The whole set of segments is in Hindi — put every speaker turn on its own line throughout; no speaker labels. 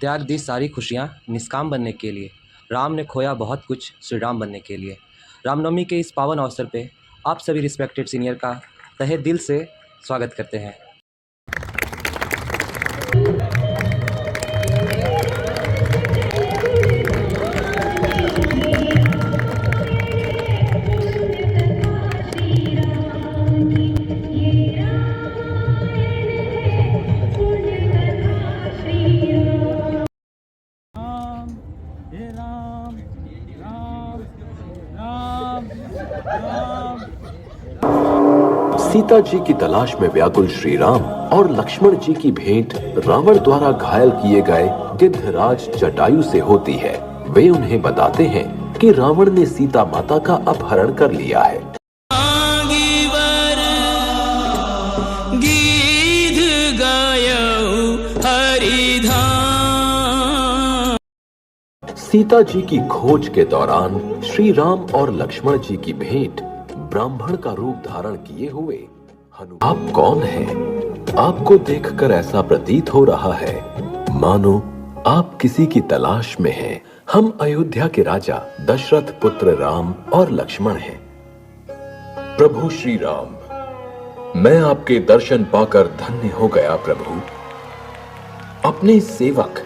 त्याग दी सारी खुशियाँ निष्काम बनने के लिए। राम ने खोया बहुत कुछ श्री राम बनने के लिए। रामनवमी के इस पावन अवसर पे आप सभी रिस्पेक्टेड सीनियर का तहे दिल से स्वागत करते हैं।
सीता जी की तलाश में व्याकुल श्री राम और लक्ष्मण जी की भेंट रावण द्वारा घायल किए गए गिद्धराज जटायु से होती है। वे उन्हें बताते हैं कि रावण ने सीता माता का अपहरण कर लिया है। सीता जी की खोज के दौरान श्री राम और लक्ष्मण जी की भेंट ब्राह्मण का रूप धारण किए हुए हनुमान। आप कौन हैं? आपको देखकर ऐसा प्रतीत हो रहा है मानो आप किसी की तलाश में हैं। हम अयोध्या के राजा दशरथ पुत्र राम और लक्ष्मण हैं। प्रभु श्री राम, मैं आपके दर्शन पाकर धन्य हो गया प्रभु। अपने सेवक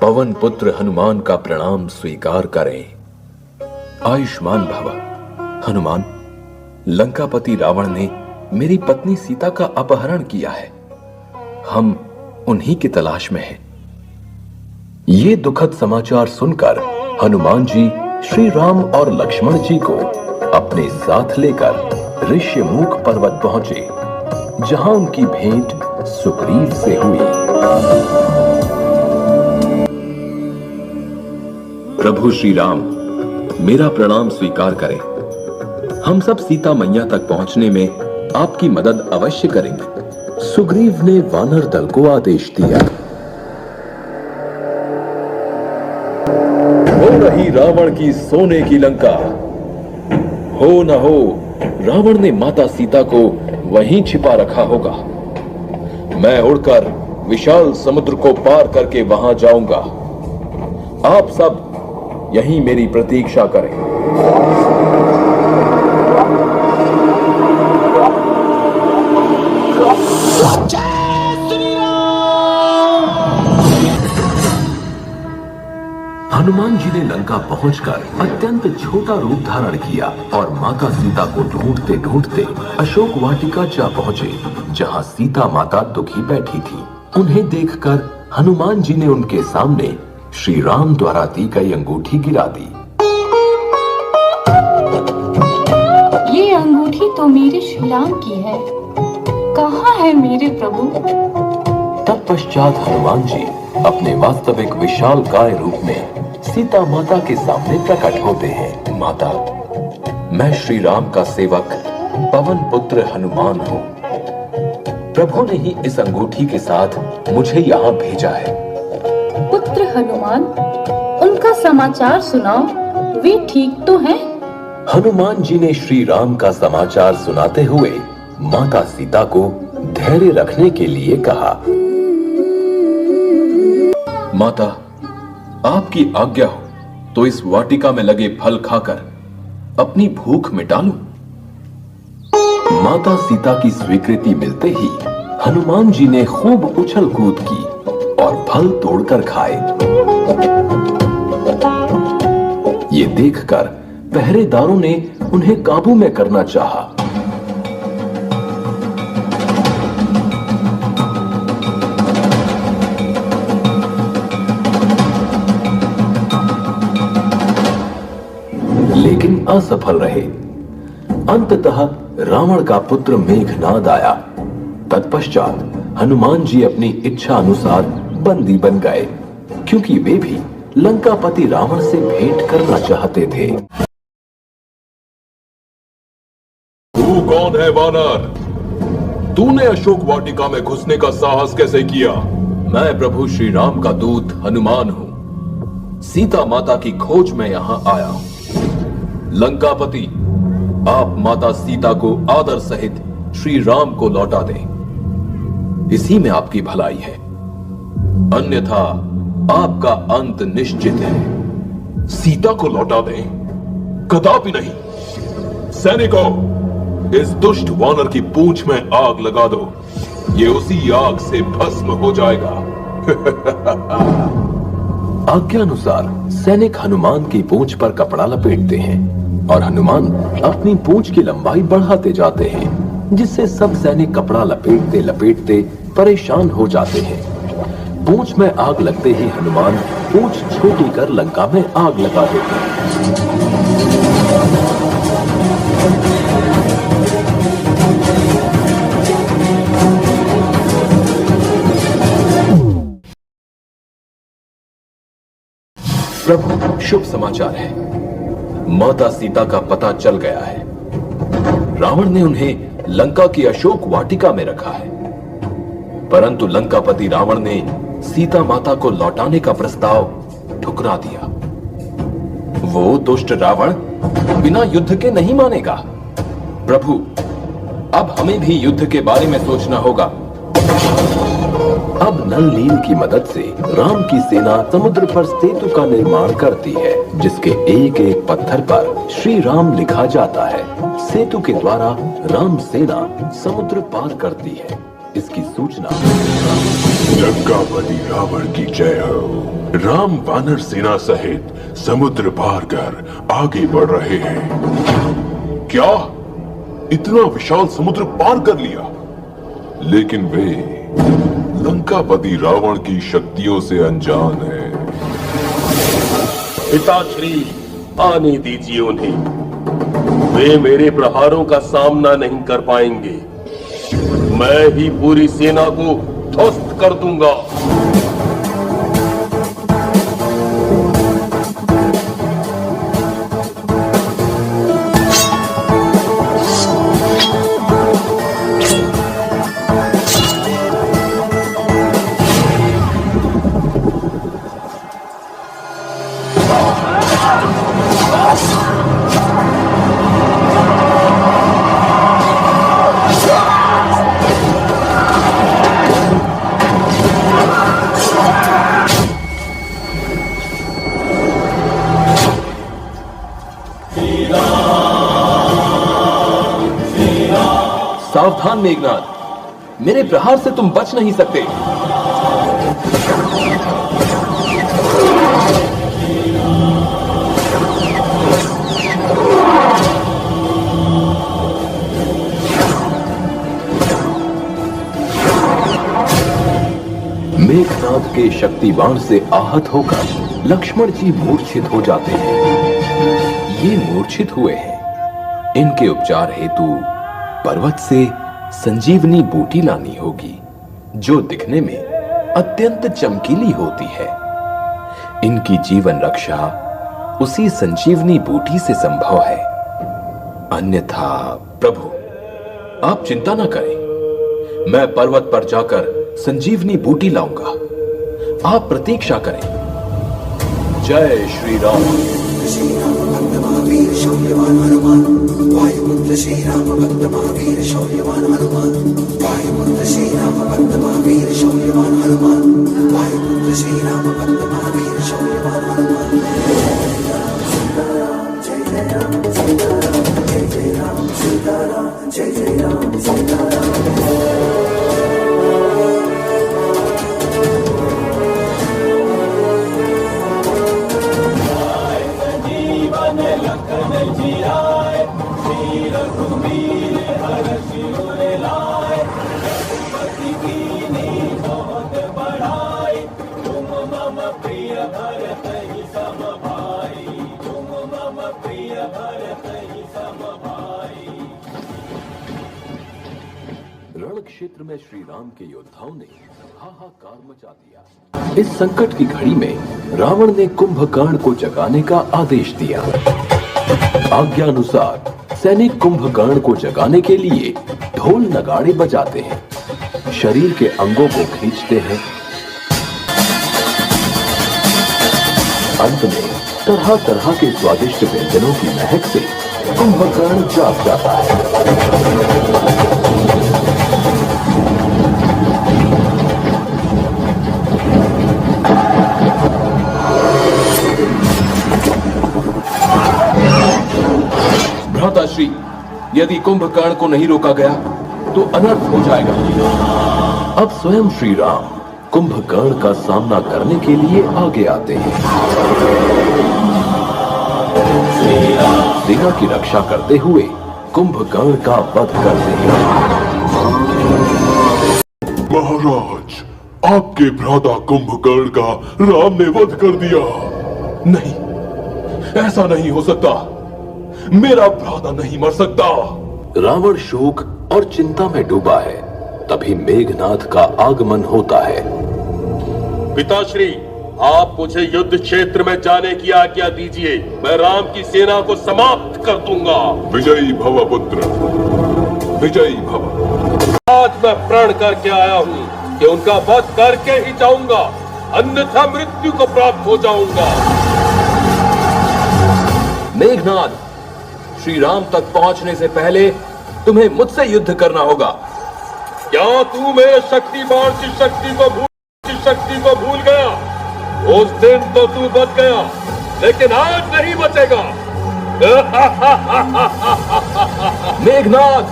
पवन पुत्र हनुमान का प्रणाम स्वीकार करें। आयुष्मान भव। हनुमान, लंकापति रावण ने मेरी पत्नी सीता का अपहरण किया है। हम उन्हीं की तलाश में हैं। ये दुखद समाचार सुनकर हनुमान जी श्री राम और लक्ष्मण जी को अपने साथ लेकर ऋष्यमुख पर्वत पहुंचे, जहां उनकी भेंट सुग्रीव से हुई। प्रभु श्री राम, मेरा प्रणाम स्वीकार करें। हम सब सीता मैया तक पहुंचने में आपकी मदद अवश्य करेंगे। सुग्रीव ने वानर दल को आदेश दिया। हो रही रावण की सोने की लंका। हो न हो, रावण ने माता सीता को वहीं छिपा रखा होगा। मैं उड़कर विशाल समुद्र को पार करके वहां जाऊंगा। आप सब यहीं मेरी प्रतीक्षा करें। हनुमान जी ने लंका पहुंचकर अत्यंत छोटा रूप धारण किया और माता सीता को ढूंढते ढूंढते अशोक वाटिका जा पहुंचे, जहां सीता माता दुखी बैठी थी। उन्हें देखकर हनुमान जी ने उनके सामने श्री राम द्वारा दी गई अंगूठी गिरा दी।
ये अंगूठी तो मेरे श्री राम की है, कहाँ है मेरे प्रभु?
तत्पश्चात हनुमान जी अपने वास्तविक विशालकाय रूप में सीता माता के सामने प्रकट होते हैं। माता, मैं श्री राम का सेवक पवन पुत्र हनुमान हूँ। प्रभु ने ही इस अंगूठी के साथ मुझे यहाँ भेजा है।
पुत्र हनुमान, उनका समाचार सुनाओ, वे ठीक तो हैं?
हनुमान जी ने श्री राम का समाचार सुनाते हुए माता सीता को धैर्य रखने के लिए कहा। माता, आपकी आज्ञा हो तो इस वाटिका में लगे फल खाकर अपनी भूख मिटा लूं। माता सीता की स्वीकृति मिलते ही हनुमान जी ने खूब उछल कूद की और फल तोड़कर खाए। ये देखकर पहरेदारों ने उन्हें काबू में करना चाहा। लेकिन असफल रहे। अंततः रावण का पुत्र मेघनाद आया। तत्पश्चात हनुमान जी अपनी इच्छा अनुसार बंदी बन गए, क्योंकि वे भी लंकापति रावण से भेंट करना चाहते थे। तू कौन है वानर? तूने अशोक वाटिका में घुसने का साहस कैसे किया? मैं प्रभु श्री राम का दूत हनुमान हूँ। सीता माता की खोज में यहाँ आया हूँ। लंकापति, आप माता सीता को आदर सहित श्री राम को लौटा दें, इसी में आपकी भलाई है। अन्यथा आपका अंत निश्चित है। सीता को लौटा दें? कदापि नहीं। सैनिकों, इस दुष्ट वानर की पूंछ में आग लगा दो। ये उसी आग से भस्म हो जाएगा। आज्ञानुसार सैनिक हनुमान की पूंछ पर कपड़ा लपेटते हैं और हनुमान अपनी पूंछ की लंबाई बढ़ाते जाते हैं, जिससे सब सैनिक कपड़ा लपेटते लपेटते परेशान हो जाते हैं। पूंछ में आग लगते ही हनुमान पूंछ छोटी कर लंका में आग लगा देते हैं। प्रभु, शुभ समाचार है। माता सीता का पता चल गया है। रावण ने उन्हें लंका की अशोक वाटिका में रखा है, परंतु लंकापति रावण ने सीता माता को लौटाने का प्रस्ताव ठुकरा दिया। वो दुष्ट रावण बिना युद्ध के नहीं मानेगा। प्रभु, अब हमें भी युद्ध के बारे में सोचना होगा। अब नल नील की मदद से राम की सेना समुद्र पर सेतु का निर्माण करती है, जिसके एक एक पत्थर पर श्री राम लिखा जाता है। सेतु के द्वारा राम सेना समुद्र पार करती है। इसकी सूचना
लंकापति रावण की जय हो। राम वानर सेना सहित समुद्र पार कर आगे बढ़ रहे हैं। क्या इतना विशाल समुद्र पार कर लिया? लेकिन वे लंकापति रावण की शक्तियों से अनजान है।
पिताश्री, आने दीजिए उन्हें। वे मेरे प्रहारों का सामना नहीं कर पाएंगे। मैं ही पूरी सेना को ध्वस्त कर दूंगा।
सावधान मेघनाद, मेरे प्रहार से तुम बच नहीं सकते। मेघनाद के शक्तिबाण से आहत होकर लक्ष्मण जी मूर्छित हो जाते हैं। ये मूर्छित हुए हैं, इनके उपचार हेतु पर्वत से संजीवनी बूटी लानी होगी, जो दिखने में अत्यंत चमकीली होती है। इनकी जीवन रक्षा उसी संजीवनी बूटी से संभव है। अन्यथा प्रभु, आप चिंता न करें, मैं पर्वत पर जाकर संजीवनी बूटी लाऊंगा। आप प्रतीक्षा करें। जय श्री राम।
श्री राम भक्त महावीर शौर्यवान हनुमान, वायुपुत्र श्री राम भक्त महावीर शौर्यवान हनुमान, वायुपुत्र श्री राम भक्त महावीर शौर्यवान हनुमान, वायुपुत्र श्री राम भक्त महावीर शौर्यवान हनुमान। जय जय राम सीताराम, जय जय राम सीताराम, जय जय राम सीताराम।
रण क्षेत्र में श्री राम के योद्धाओं ने हाहाकार मचा दिया। इस संकट की घड़ी में रावण ने कुंभकर्ण को जगाने का आदेश दिया। आज्ञानुसार सैनिक कुंभकर्ण को जगाने के लिए ढोल नगाड़े बजाते हैं, शरीर के अंगों को खींचते हैं। अंत में तरह तरह के स्वादिष्ट व्यंजनों की महक से कुंभकर्ण जाग जाता है। यदि कुंभकर्ण को नहीं रोका गया तो अनर्थ हो जाएगा। अब स्वयं श्री राम कुंभकर्ण का सामना करने के लिए आगे आते हैं। सेना की रक्षा करते हुए कुंभकर्ण का वध करते हैं।
महाराज, आपके भ्राता कुंभकर्ण का राम ने वध कर दिया।
नहीं, ऐसा नहीं हो सकता। मेरा भ्राता नहीं मर सकता। रावण शोक और चिंता में डूबा है। तभी मेघनाथ का आगमन होता है।
पिताश्री, आप मुझे युद्ध क्षेत्र में जाने की आज्ञा दीजिए। मैं राम की सेना को समाप्त कर दूंगा।
विजयी भव पुत्र, विजयी भव।
आज मैं प्रण करके आया हूँ कि उनका वध करके ही जाऊंगा, अन्यथा मृत्यु को प्राप्त हो जाऊंगा।
मेघनाथ, श्री राम तक पहुंचने से पहले तुम्हें मुझसे युद्ध करना होगा।
क्या तू मेरे शक्तिमान की शक्ति को भूल गया? उस दिन तो तू बच गया, लेकिन आज नहीं बचेगा।
मेघनाथ,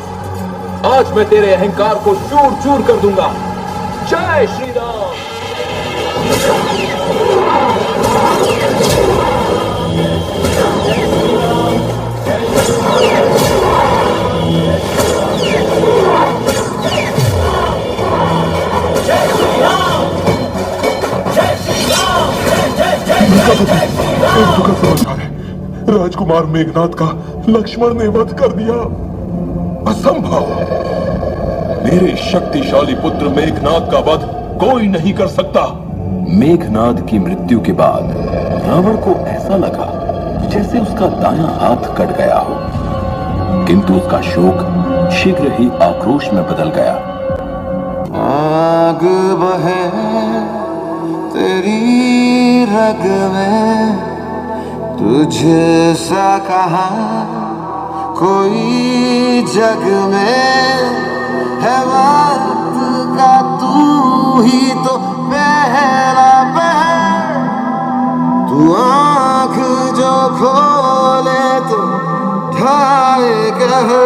आज मैं तेरे अहंकार को चूर चूर कर दूंगा। जय श्री राम।
दुखद समाचार है। राजकुमार मेघनाथ का लक्ष्मण ने वध कर दिया।
असंभव। मेरे शक्तिशाली पुत्र मेघनाथ का वध कोई नहीं कर सकता। मेघनाथ की मृत्यु के बाद रावण को ऐसा लगा जैसे उसका दायां हाथ कट गया हो, किंतु उसका शोक शीघ्र ही आक्रोश में बदल गया।
आग बहे तेरी रग में, तुझसा कहा कोई जग में है। वक्त का तू ही तो पहला पहर, तू आँख जो खोले तो ढाए कहर।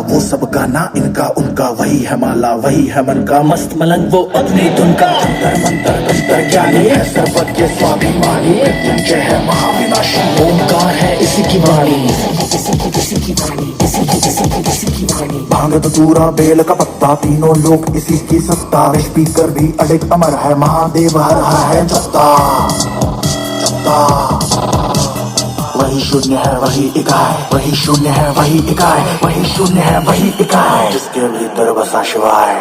वो सब गाना इनका उनका, वही है माला वही है मन का, मस्त मलंग वो अपनी धुन का। अंतर मंतर अंतर ज्ञानी है सर्वज्ञ स्वाभिमानी, जय है महाविनाशी ओंकार है इसी की वाणी। भांग धतूरा बेल का पत्ता, तीनों लोग इसी की सत्ता। विष पीकर भी अडिग अमर है, महादेव हर रहा है जत्ता जत्ता। वही शून्य है वही इकाई, वही शून्य है वही इकाई, वही शून्य है वही इकाई, जिसके भीतर बसा शिवाय।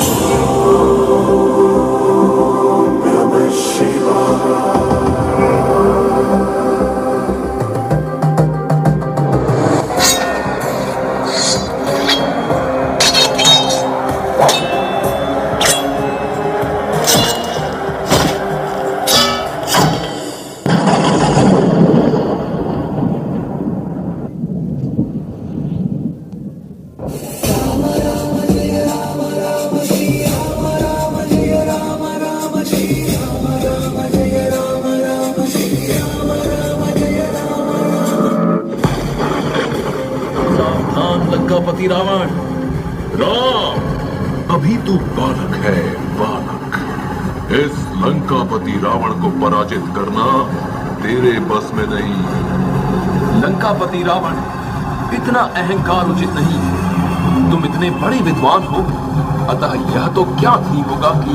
लंकापति रावण।
राम, अभी तू बालक है, बालक। इस लंकापति रावण को पराजित करना तेरे बस में नहीं।
लंकापति रावण, इतना अहंकार उचित नहीं। तुम इतने बड़े विद्वान हो, अतः यह तो क्या ठीक होगा कि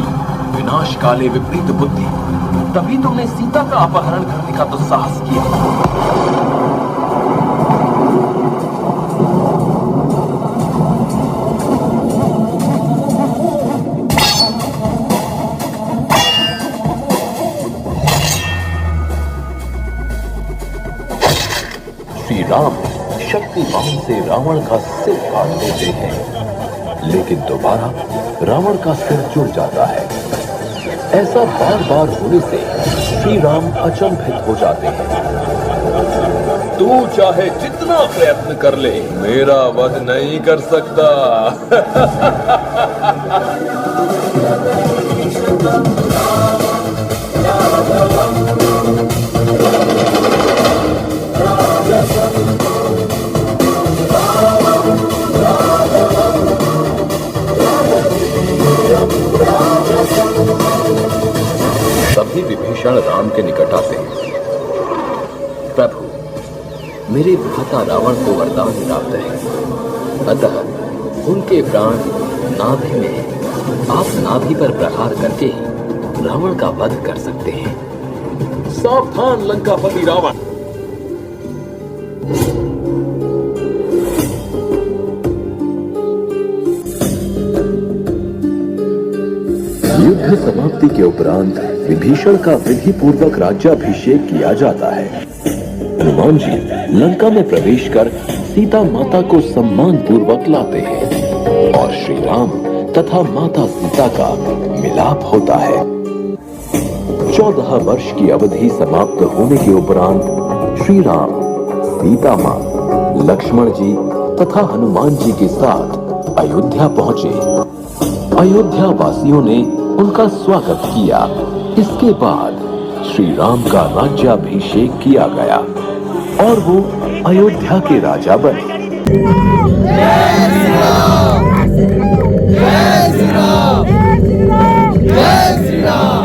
विनाश काले विपरीत बुद्धि। तभी तुमने सीता का अपहरण करने का दुस्साहस किया। श्री राम शक्तिमान से रावण का सिर काट देते हैं, लेकिन दोबारा रावण का सिर जुड़ जाता है। ऐसा बार बार होने से श्री राम अचंभित हो जाते हैं।
तू चाहे जितना प्रयत्न कर ले, मेरा वध नहीं कर सकता।
तभी विभीषण राम के निकट आते हैं। प्रभु, मेरे भ्राता रावण को वरदान प्राप्त है, अतः उनके प्राण नाभि में हैं। आप नाभि पर प्रहार करके ही रावण का वध कर सकते हैं।
सावधान लंकापति रावण।
युद्ध समाप्ति के उपरांत विभीषण का विधि पूर्वक राज्याभिषेक किया जाता है। हनुमान जी लंका में प्रवेश कर सीता माता को सम्मान पूर्वक लाते हैं और श्री राम तथा माता सीता का मिलाप होता है। 14 वर्ष की अवधि समाप्त होने के उपरांत श्री राम, सीता मां, लक्ष्मण जी तथा हनुमान जी के साथ अयोध्या पहुंचे। अयोध्या वासियों ने उनका स्वागत किया। इसके बाद श्री राम का राज्याभिषेक किया गया और वो अयोध्या के राजा बने।
जय श्री राम, जय श्री राम, जय श्री राम।